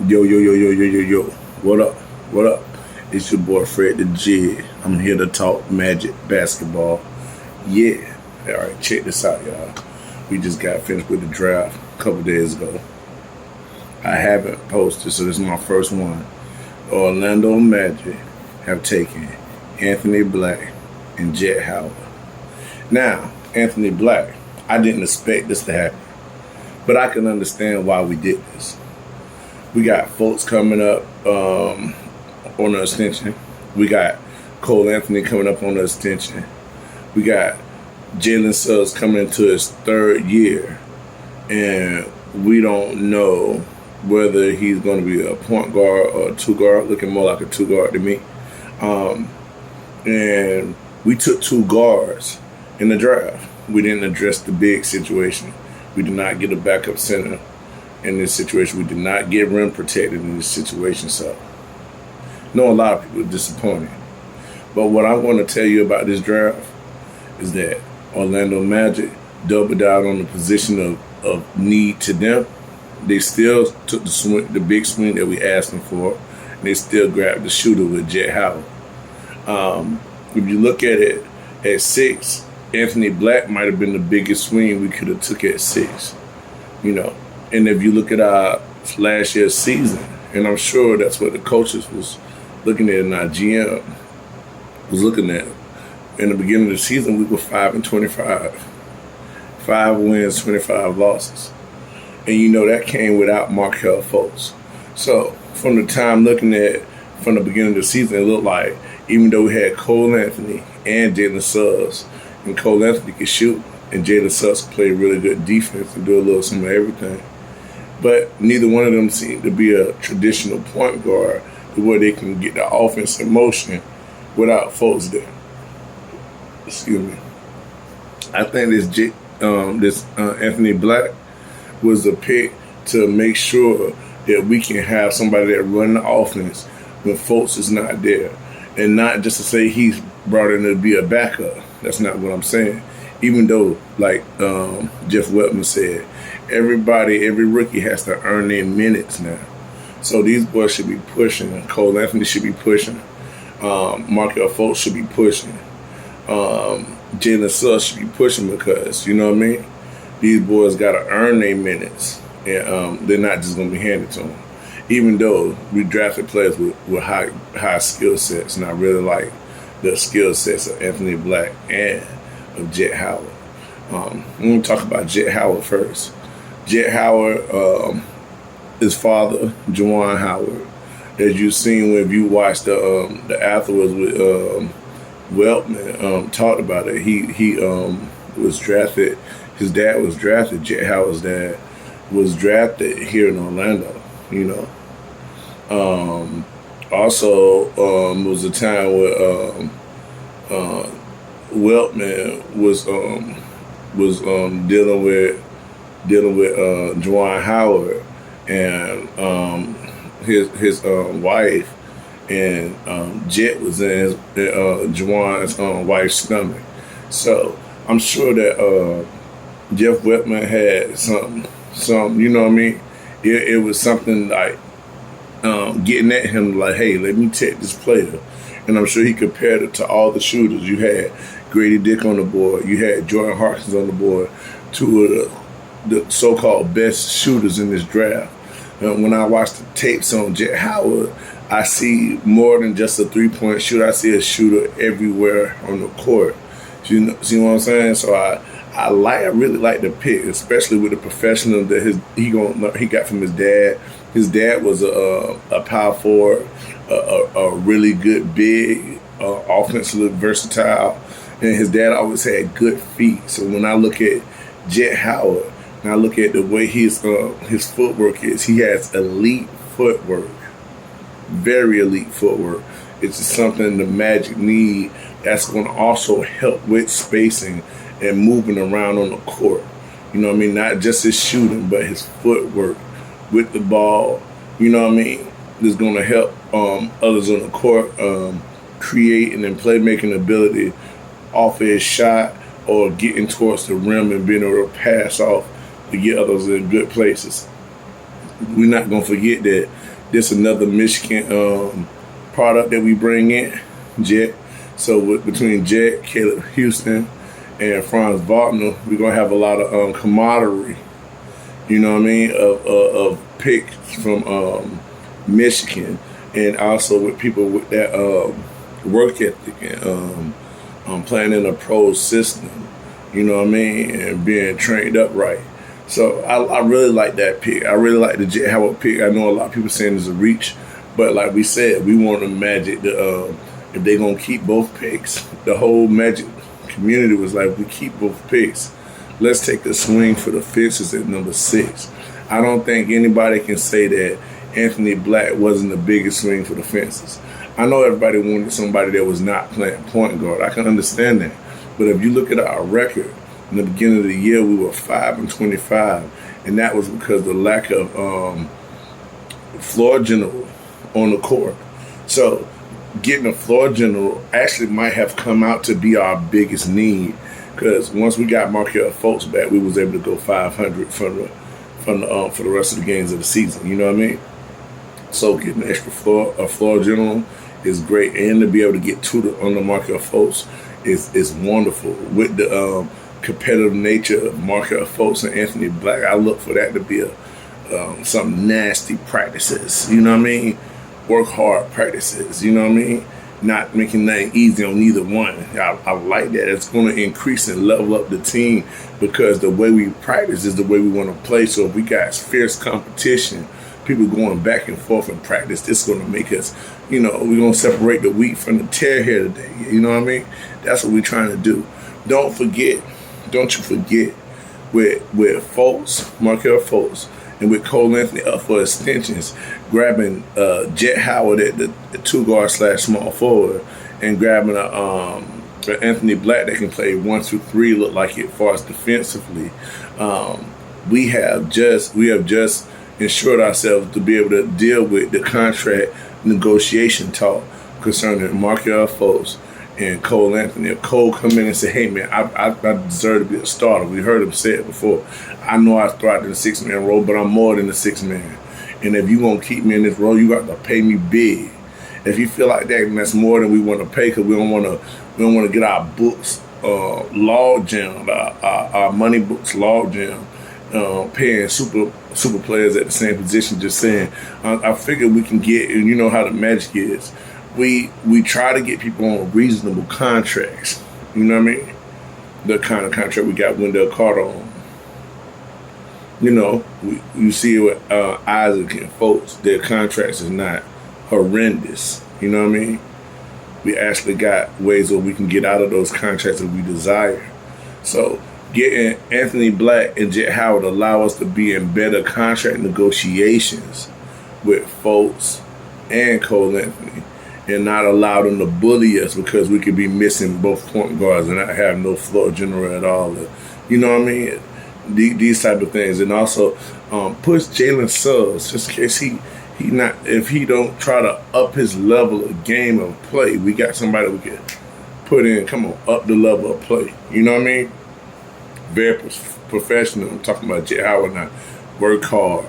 Yo, yo, yo, yo, yo, yo, yo. What up? What up? It's your boy Fred the Jig. I'm here to talk Magic basketball. Yeah. All right, check this out, y'all. We just got finished with the draft a couple days ago. I haven't posted, so this is my first one. Orlando Magic have taken Anthony Black and Jett Howard. Now, Anthony Black, I didn't expect this to happen, but I can understand why we did this. We got folks coming up on the extension. We got Cole Anthony coming up on the extension. We got Jalen Suggs coming into his third year, and we don't know whether he's going to be a point guard or a two guard, looking more like a two guard to me. And we took two guards in the draft. We didn't address the big situation. We did not get a backup center in this situation. We did not get rim protected in this situation. So, I know a lot of people are disappointed. But what I'm going to tell you about this draft is that Orlando Magic doubled down on the position of need to them. They still took the big swing that we asked them for, and they still grabbed the shooter with Jett Howard. If you look at it at 6, Anthony Black might have been the biggest swing we could have took at 6. And if you look at our last year's season, and I'm sure that's what the coaches was looking at and our GM was looking at. In the beginning of the season, we were 5-25. 5 wins, 25 losses. And that came without Markelle Fultz. So from the time looking at from the beginning of the season, it looked like even though we had Cole Anthony and Jalen Suggs, and Cole Anthony could shoot, and Jalen Suggs could play really good defense and do a little some of everything. But neither one of them seemed to be a traditional point guard where they can get the offense in motion without Fultz there. Excuse me. I think this Anthony Black was a pick to make sure that we can have somebody that run the offense when Fultz is not there. And not just to say he's brought in to be a backup. That's not what I'm saying. Even though, like Jeff Weltman said, every rookie has to earn their minutes now. So these boys should be pushing. Cole Anthony should be pushing. Markelle Fultz should be pushing. Jalen Suggs should be pushing because, you know what I mean? These boys got to earn their minutes. And they're not just going to be handed to them. Even though we drafted players with high skill sets, and I really like the skill sets of Anthony Black and of Jett Howard. I'm going to talk about Jett Howard first. Jett Howard, his father, Juwan Howard, as you've seen if you watched the afterwards with Weltman talked about it. He was drafted. His dad was drafted. Jett Howard's dad was drafted here in Orlando. Also, was a time where Weltman was dealing with Juwan Howard and his wife, and Jett was in Juwan's wife's stomach. So I'm sure that Jeff Weltman had some, you know what I mean? It was something like getting at him like, hey, let me take this player. And I'm sure he compared it to all the shooters. You had Grady Dick on the board. You had Jordan Harkins on the board. Two of the so-called best shooters in this draft. And when I watch the tapes on Jett Howard, I see more than just a three-point shooter. I see a shooter everywhere on the court. See what I'm saying? So I really like the pick, especially with the professional that he got from his dad. His dad was a power forward, a really good big, offensively versatile, and his dad always had good feet. So when I look at Jett Howard, and I look at the way his footwork is, he has elite footwork, very elite footwork. It's just something the Magic need that's going to also help with spacing and moving around on the court. You know what I mean? Not just his shooting, but his footwork with the ball. You know what I mean? Is going to help others on the court creating and playmaking ability off of his shot or getting towards the rim and being able to pass off to get others in good places. We're not going to forget that This another Michigan product that we bring in, Jet. So between Jet, Caleb Houston, and Franz Wagner, we're gonna have a lot of camaraderie. You know what I mean? Of picks from Michigan, and also with people with that work ethic and playing in a pro system. You know what I mean? And being trained up right. So I really like that pick. I really like the Jet Howard pick. I know a lot of people saying it's a reach, but like we said, we want the Magic to, if they're going to keep both picks, the whole Magic community was like, we keep both picks. Let's take a swing for the fences at number 6. I don't think anybody can say that Anthony Black wasn't the biggest swing for the fences. I know everybody wanted somebody that was not playing point guard. I can understand that. But if you look at our record, in the beginning of the year, we were 5-25, and that was because of the lack of floor general on the court. So getting a floor general actually might have come out to be our biggest need, because once we got Markelle Fultz back, we was able to go 500 for the rest of the games of the season. You know what I mean? So getting an extra floor general is great, and to be able to get on the Markelle Fultz is wonderful. With the competitive nature of Markelle Fultz and Anthony Black, I look for that to be some nasty practices. You know what I mean? Work hard practices. You know what I mean? Not making nothing easy on neither one. I like that. It's going to increase and level up the team, because the way we practice is the way we want to play. So if we got fierce competition, people going back and forth in practice, this is going to make us, we're going to separate the wheat from the tare here today. You know what I mean? That's what we're trying to do. Don't you forget, with Fultz, Markelle Fultz, and with Cole Anthony up for extensions, grabbing Jet Howard at the 2-guard/small forward, and grabbing Anthony Black that can play 1 through 3, look like it as far as defensively. We have just ensured ourselves to be able to deal with the contract negotiation talk concerning Markelle Fultz and Cole Anthony. If Cole come in and say, hey man, I deserve to be a starter. We heard him say it before. I know I started in the 6-man role, but I'm more than a 6-man. And if you gonna keep me in this role, you got to pay me big. If you feel like that, then that's more than we want to pay, because we don't want to get our books log jammed, our money books log jammed, paying super players at the same position. Just saying, I figure we can get, and you know how the Magic is. We try to get people on reasonable contracts. You know what I mean? The kind of contract we got Wendell Carter on. You see with Isaac and Fultz, their contracts is not horrendous. You know what I mean? We actually got ways where we can get out of those contracts if we desire. So getting Anthony Black and Jet Howard allow us to be in better contract negotiations with Fultz and Cole Anthony, and not allow them to bully us because we could be missing both point guards and not have no floor general at all. You know what I mean? These type of things. And also push Jalen Suggs, just in case if he don't try to up his level of game of play, we got somebody we can put in, come on, up the level of play. You know what I mean? Very professional. I'm talking about Jet Howard now. Work hard,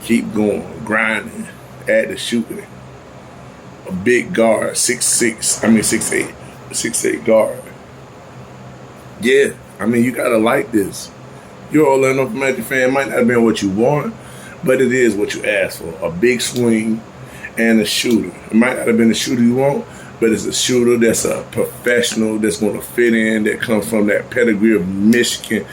keep going, grinding, add the shooting. A big guard, 6'8" guard. Yeah, you gotta like this. You're an Orlando Magic fan, might not have been what you want, but it is what you asked for. A big swing and a shooter. It might not have been the shooter you want, but it's a shooter that's a professional, that's going to fit in, that comes from that pedigree of Michigan.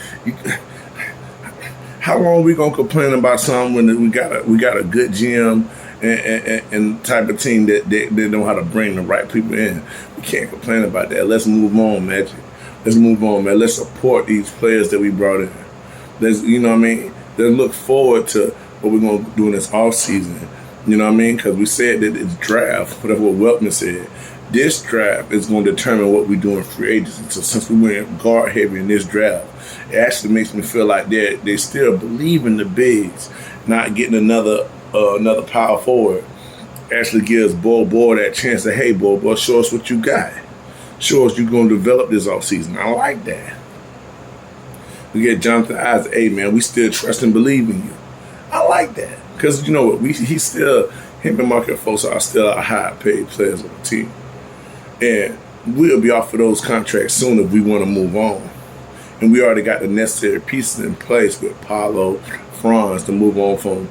How long are we going to complain about something when we got a good GM and type of team that they know how to bring the right people in? We can't complain about that. Let's move on, Magic. Let's move on, man. Let's support these players that we brought in. Let's look forward to what we're going to do in this offseason. You know what I mean? Because we said that it's draft, whatever what Weltman said. This draft is going to determine what we do in free agency. So since we went guard heavy in this draft, it actually makes me feel like they still believe in the bigs. Not getting another power forward actually gives Bol that chance to, hey, Bol, show us what you got. Show us you're going to develop this offseason. I like that. We get Jonathan Isaac. Hey, man, we still trust and believe in you. I like that. Because, you know what, he still Him and Markel Fultz are still our high paid players on the team. And we'll be off of those contracts soon if we want to move on. And we already got the necessary pieces in place with Paolo, Franz to move on from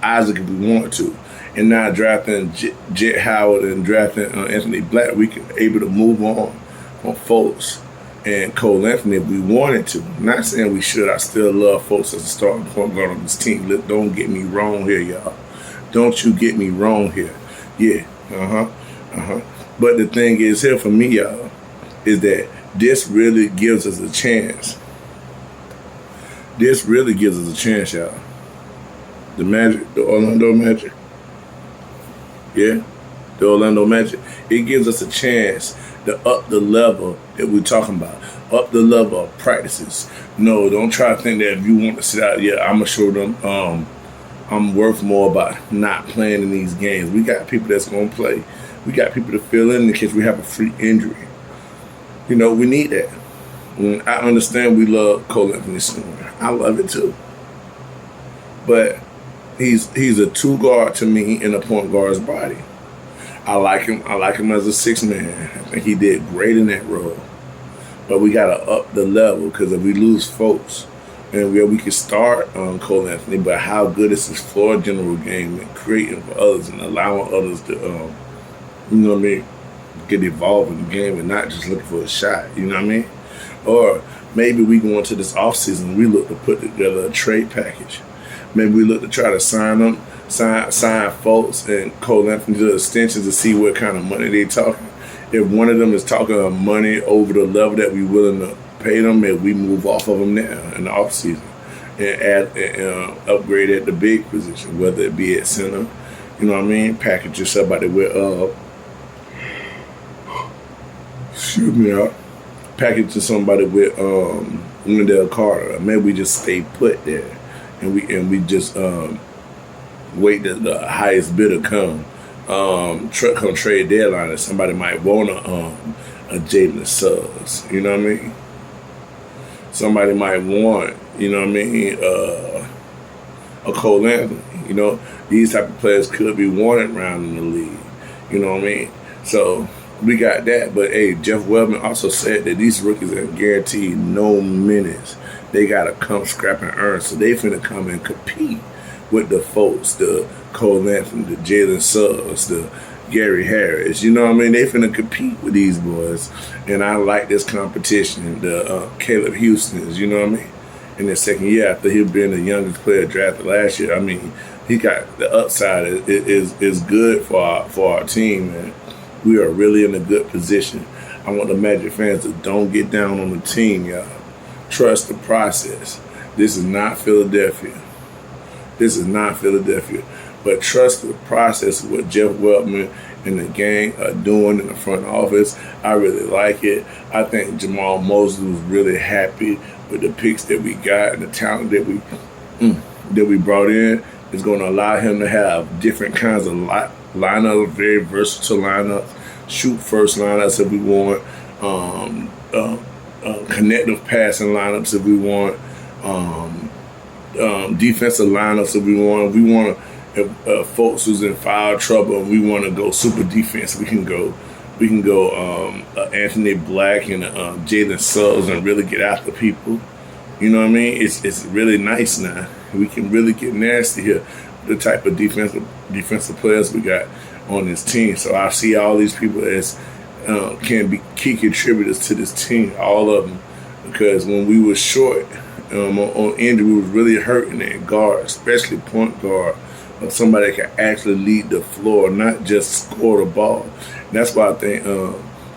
Isaac if we want to. And now drafting Jet Howard and drafting Anthony Black, we can able to move on from Fultz and Cole Anthony if we wanted to. I'm not saying we should. I still love Fultz as a starting point guard on this team. Look, don't get me wrong here, y'all. Don't you get me wrong here. Yeah, But the thing is here for me, y'all, is that this really gives us a chance. This really gives us a chance, y'all. The Magic, the Orlando Magic. Yeah, the Orlando Magic. It gives us a chance to up the level that we're talking about. Up the level of practices. No, don't try to think that if you want to sit out, yeah, I'm going to show them I'm worth more about not playing in these games. We got people that's going to play. We got people to fill in case we have a freak injury. You know, we need that. And I understand we love Cole Anthony scoring. I love it too. But he's a two guard to me in a point guard's body. I like him. I like him as a 6-man. I think he did great in that role. But we got to up the level because if we lose Fultz, and we can start Cole Anthony, but how good is his floor general game and creating for others and allowing others to, you know what I mean, get involved in the game and not just looking for a shot, you know what I mean? Or maybe we go into this offseason, we look to put together a trade package. Maybe we look to try to sign Fultz and Cole Anthony to extensions to see what kind of money they talking. If one of them is talking money over the level that we willing to pay them, and we move off of them now in the offseason and add upgrade at the big position, whether it be at center, you know what I mean? Package your somebody with package to somebody with Wendell Carter. Maybe we just stay put there, and we just wait till the highest bidder come trade deadline, and somebody might want a Jalen Suggs. You know what I mean? Somebody might want, you know what I mean, a Cole Anthony. You know, these type of players could be wanted around in the league. You know what I mean? So we got that. But, hey, Jeff Wellman also said that these rookies are guaranteed no minutes. They got to come scrap and earn. So they finna come and compete with the folks, the Cole Anthony, the Jalen Suggs, the Gary Harris. You know what I mean? They finna compete with these boys. And I like this competition. The Caleb Houston's, you know what I mean? In the second year after he being the youngest player drafted last year, I mean, he got the upside is good for our team, man. We are really in a good position. I want the Magic fans to don't get down on the team, y'all. Trust the process. This is not Philadelphia. This is not Philadelphia. But trust the process of what Jeff Weltman and the gang are doing in the front office. I really like it. I think Jamal Mosley was really happy with the picks that we got and the talent that we brought in. It's going to allow him to have different kinds of lineups, very versatile lineups, shoot first lineups if we want, connective passing lineups if we want, defensive lineups if we want. We want to. If folks who's in foul trouble and we want to go super defense, we can go Anthony Black and Jalen Suggs and really get after people. You know what I mean? It's really nice now. We can really get nasty here. The type of defensive players we got on this team. So I see all these people as can be key contributors to this team, all of them. Because when we were short on injury, we was really hurting at guard, especially point guard. Somebody that can actually lead the floor, not just score the ball. And that's why I think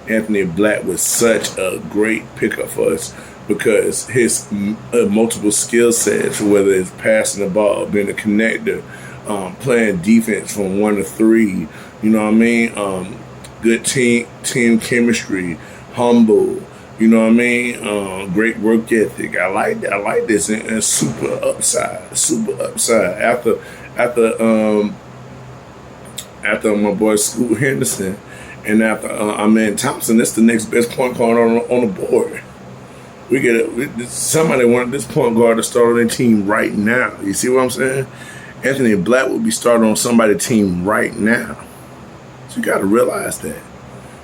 Anthony Black was such a great pickup for us, because his multiple skill sets, whether it's passing the ball, being a connector, playing defense from 1 to 3, you know what I mean? Good team chemistry, humble, you know what I mean? Great work ethic. I like that. I like this, and super upside. After my boy Scoot Henderson and after Amen Thompson, that's the next best point guard on the board. Somebody wanted this point guard to start on their team right now. You see what I'm saying? Anthony Black will be starting on somebody's team right now. So you got to realize that.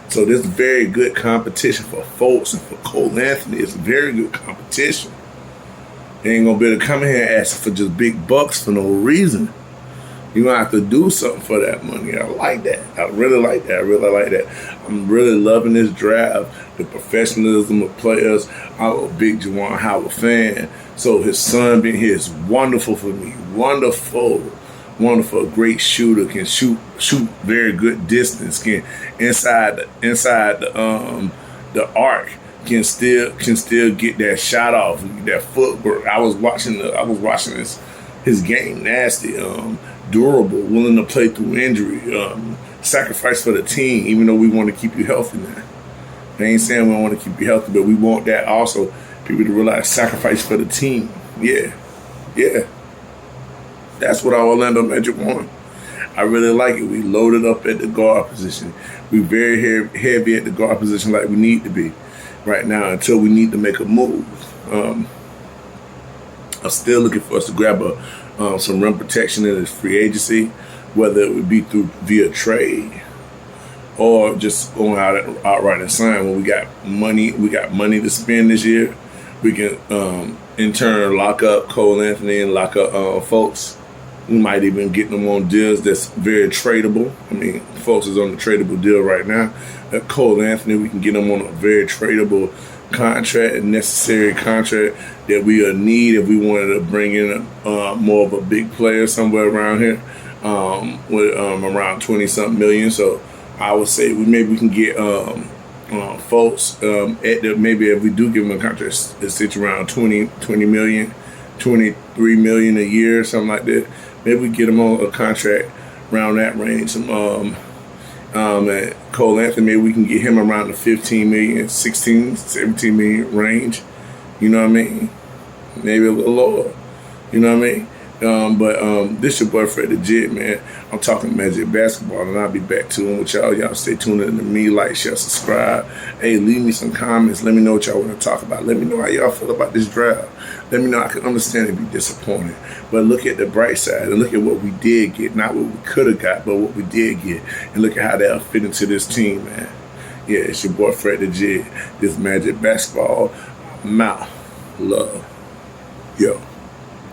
So this is very good competition for Fultz and for Cole Anthony. It's very good competition. They ain't gonna be able to come in here and ask for just big bucks for no reason. You're gonna have to do something for that money. I like that. I really like that. I really like that. I'm really loving this draft, the professionalism of players. I'm a big Juwan Howard fan. So his son being here is wonderful for me. Wonderful. Wonderful, great shooter, can shoot very good distance, can inside the arc, can still get that shot off, that footwork. I was watching his game, nasty, durable, willing to play through injury, sacrifice for the team, even though we want to keep you healthy now. I ain't saying we don't want to keep you healthy, but we want that also, people to realize sacrifice for the team. Yeah. That's what our Orlando Magic want. I really like it. We loaded up at the guard position. We very heavy at the guard position like we need to be right now until we need to make a move. I'm still looking for us to grab some rim protection in this free agency, whether it would be via trade or just going outright and sign. When we got money to spend this year, we can in turn lock up Cole Anthony and lock up Fultz. We might even get them on deals that's very tradable. I mean, Fultz is on the tradable deal right now. Cole Anthony, we can get him on a very tradable contract, a necessary contract that we need if we wanted to bring in more of a big player somewhere around here with around 20-something million. So I would say maybe we can get Fultz maybe if we do give him a contract, it's around 20 million, 23 million a year, something like that. Maybe we get him on a contract around that range. And Cole Anthony, maybe we can get him around the 15 million, 16, 17 million range. You know what I mean? Maybe a little lower. You know what I mean? But this your boy Fred the Jit, man. I'm talking Magic basketball, and I'll be back tuning with y'all. Y'all stay tuned in to me, like, share, subscribe. Hey, leave me some comments. Let me know what y'all want to talk about. Let me know how y'all feel about this draft. Let me know. I can understand if you're disappointed, but look at the bright side and look at what we did get, not what we could have got, but what we did get, and look at how that'll fit into this team, man. Yeah, it's your boy Fred the Jit. This Magic basketball. I'm out. Love. Yo.